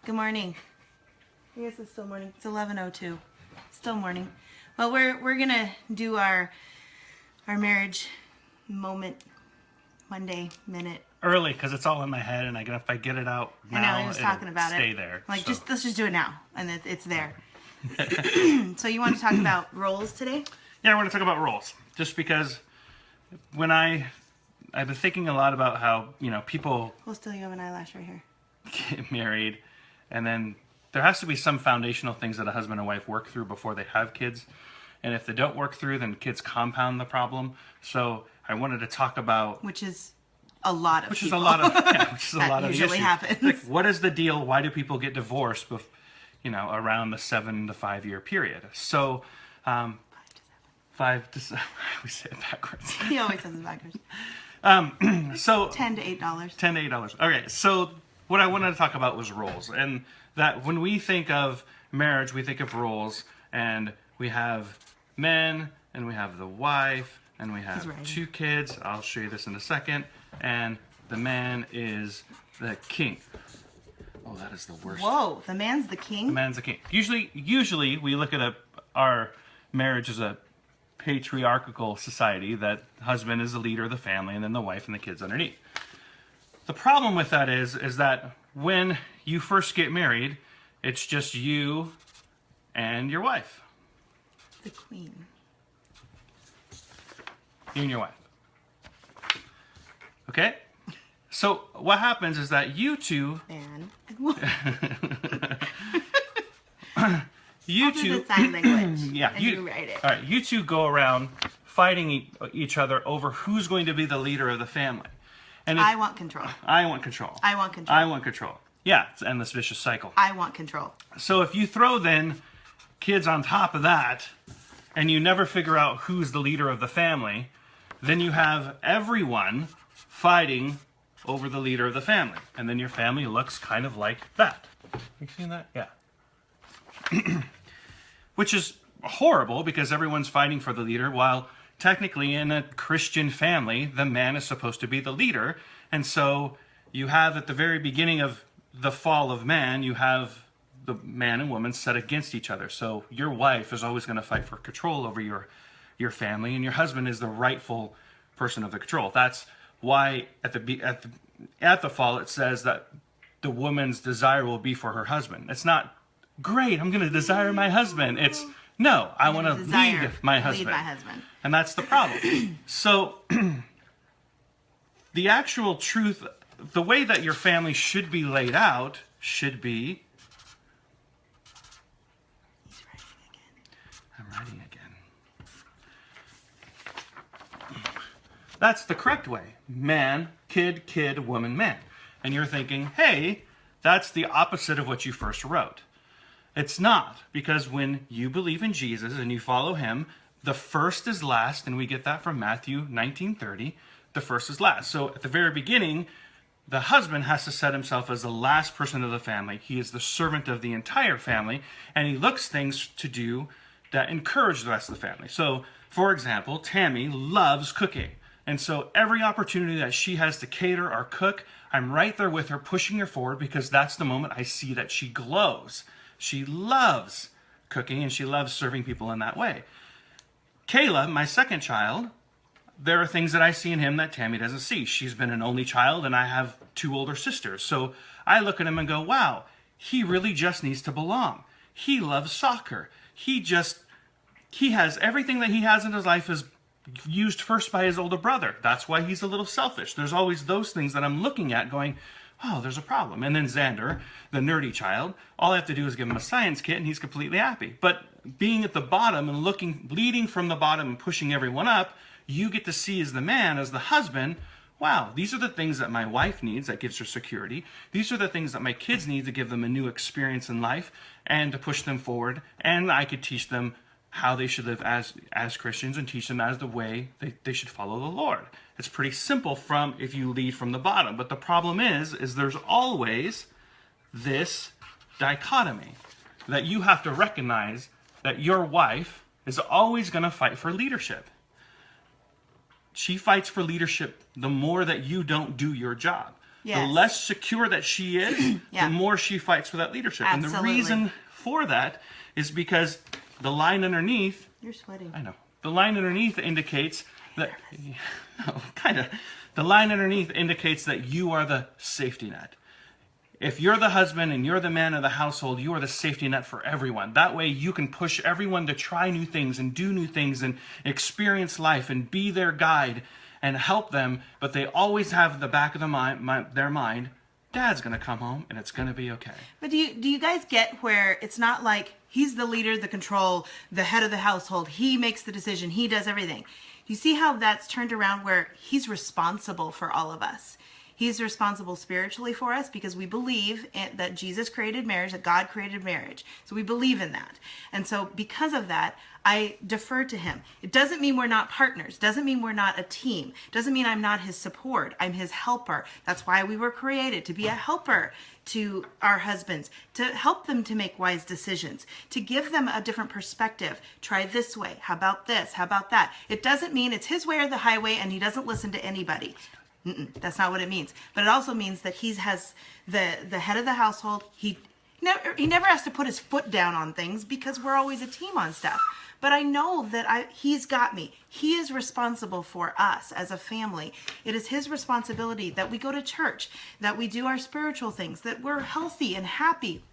Good morning. I guess it's still morning. It's 11:02. Still morning. Well, we're gonna do our marriage moment, Monday minute. Early, because it's all in my head, and if I get it out now, I know, I was talking about stay it. there. Like, so. let's just do it now, and it's there. So you want to talk about roles today? Yeah, we're going to talk about roles. Just because when I've been thinking a lot about how, people Well, still you have an eyelash right here. get married, and then there has to be some foundational things that a husband and wife work through before they have kids. And if they don't work through, then kids compound the problem. So I wanted to talk about... Which is a lot of people. Which is a lot of the usually issues. happens. Like, what is the deal? Why do people get divorced around the 7 to 5 year period? So 5 to 7. I always say it backwards. He always says it backwards. So $10 to $8. $10 to $8. Okay, so what I wanted to talk about was roles. And that when we think of marriage, we think of roles. And we have men, and we have the wife, and we have 2 kids. I'll show you this in a second. And the man is the king. Oh, that is the worst. Whoa, the man's the king? The man's the king. Usually we look at our marriage as a patriarchal society, that husband is the leader of the family, and then the wife and the kids underneath. The problem with that is that when you first get married, it's just you and your wife. The queen. You and your wife. Okay? So what happens is that you two... Man. You I'll two... do the sign language. Yeah, and you write it. All right, you two go around fighting each other over who's going to be the leader of the family. And I want control. I want control. I want control. I want control. Yeah, it's an endless vicious cycle. I want control. So if you throw then kids on top of that, and you never figure out who's the leader of the family, then you have everyone fighting over the leader of the family. And then your family looks kind of like that. You seen that? Yeah. Which is horrible because everyone's fighting for the leader, while technically in a Christian family, the man is supposed to be the leader. And so you have at the very beginning of the fall of man, you have the man and woman set against each other. So your wife is always going to fight for control over your family, and your husband is the rightful person of the control. That's why at the fall it says that the woman's desire will be for her husband. It's not, great, I'm going to desire my husband. It's, no, I want to lead my husband. And that's the problem. So the actual truth, the way that your family should be laid out should be... He's writing again. I'm writing again. That's the correct way. Man, kid, woman, man. And you're thinking, hey, that's the opposite of what you first wrote. It's not, because when you believe in Jesus and you follow him, the first is last, and we get that from Matthew 19:30. The first is last. So at the very beginning, the husband has to set himself as the last person of the family. He is the servant of the entire family, and he looks things to do that encourage the rest of the family. So, for example, Tammy loves cooking. And so every opportunity that she has to cater or cook, I'm right there with her, pushing her forward, because that's the moment I see that she glows. She loves cooking, and she loves serving people in that way. Kayla, my second child, there are things that I see in him that Tammy doesn't see. She's been an only child, and I have 2 older sisters. So I look at him and go, wow, he really just needs to belong. He loves soccer. He has everything that he has in his life is used first by his older brother. That's why he's a little selfish. There's always those things that I'm looking at going, oh, there's a problem. And then Xander, the nerdy child, all I have to do is give him a science kit and he's completely happy. But being at the bottom and leading from the bottom and pushing everyone up, you get to see as the man, as the husband, wow, these are the things that my wife needs that gives her security. These are the things that my kids need to give them a new experience in life and to push them forward. And I could teach them how they should live as Christians and teach them as the way they should follow the Lord. It's pretty simple if you lead from the bottom. But the problem is there's always this dichotomy that you have to recognize that your wife is always going to fight for leadership. She fights for leadership the more that you don't do your job. Yes. the less secure that she is, Yeah. the more she fights for that leadership. And the Absolutely. reason for that is because the line underneath, You're sweating. I know, the line underneath indicates that, no, kind of, the line underneath indicates that you are the safety net. If you're the husband and you're the man of the household, you are the safety net for everyone. That way you can push everyone to try new things and do new things and experience life and be their guide and help them, but they always have in the back of their mind, Dad's going to come home and it's going to be okay. But do you guys get where it's not like he's the leader, the control, the head of the household, he makes the decision, he does everything. You see how that's turned around where he's responsible for all of us. He's responsible spiritually for us because we believe that Jesus created marriage, that God created marriage. So we believe in that. And so because of that, I defer to him. It doesn't mean we're not partners. Doesn't mean we're not a team. Doesn't mean I'm not his support. I'm his helper. That's why we were created, to be a helper to our husbands, to help them to make wise decisions, to give them a different perspective. Try this way. How about this? How about that? It doesn't mean it's his way or the highway and he doesn't listen to anybody. That's not what it means. But it also means that he has the head of the household. He never has to put his foot down on things because we're always a team on stuff. But I know that he's got me. He is responsible for us as a family. It is his responsibility that we go to church, that we do our spiritual things, that we're healthy and happy.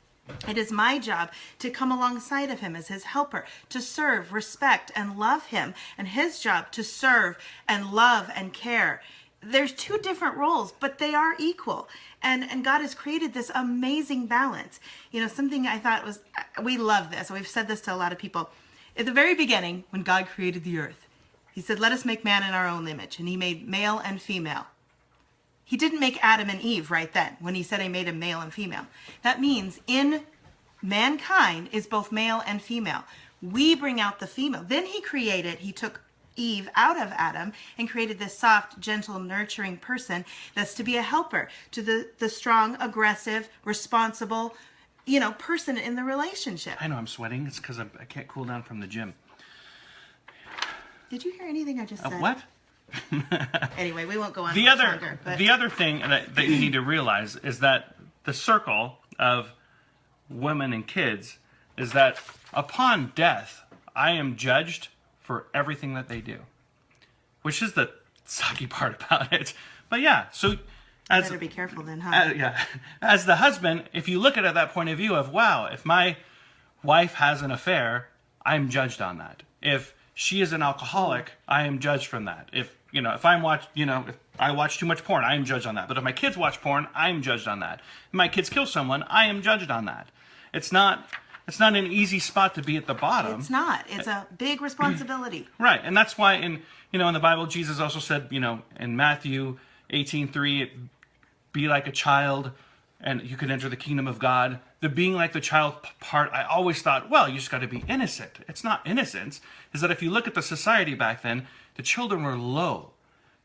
It is my job to come alongside of him as his helper, to serve, respect, and love him, and his job to serve and love and care. There's two different roles, but they are equal. And God has created this amazing balance. You know, something I thought was, we love this. We've said this to a lot of people. At the very beginning, when God created the earth, he said, let us make man in our own image. And he made male and female. He didn't make Adam and Eve right then when he said he made a male and female. That means in mankind is both male and female. We bring out the female. Then he took Eve out of Adam and created this soft, gentle, nurturing person that's to be a helper to the strong, aggressive, responsible, person in the relationship. I know I'm sweating. It's because I can't cool down from the gym. Did you hear anything I just said? What? Anyway, we won't go on The much other, longer. But the other thing that you need to realize is that the circle of women and kids is that upon death, I am judged for everything that they do, which is the sucky part about it. But yeah, so as better be careful then, huh? as the husband, if you look at it at that point of view of, wow, if my wife has an affair, I'm judged on that. If she is an alcoholic, I am judged from that. If if I watch too much porn, I am judged on that. But if my kids watch porn, I am judged on that. If my kids kill someone, I am judged on that. It's not an easy spot to be at the bottom. It's not. It's a big responsibility. Right, and that's why in the Bible, Jesus also said, in Matthew 18:3, be like a child, and you can enter the kingdom of God. The being like the child part, I always thought, well, you just got to be innocent. It's not innocence. Is that if you look at the society back then, the children were low.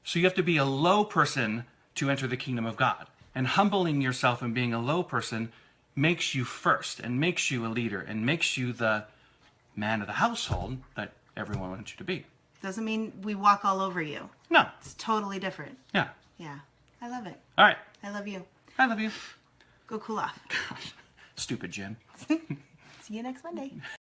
So you have to be a low person to enter the kingdom of God. And humbling yourself and being a low person makes you first and makes you a leader and makes you the man of the household that everyone wants you to be. Doesn't mean we walk all over you. No. It's totally different. Yeah. Yeah. I love it. All right. I love you. I love you. Go cool off. Stupid Jim. See you next Monday.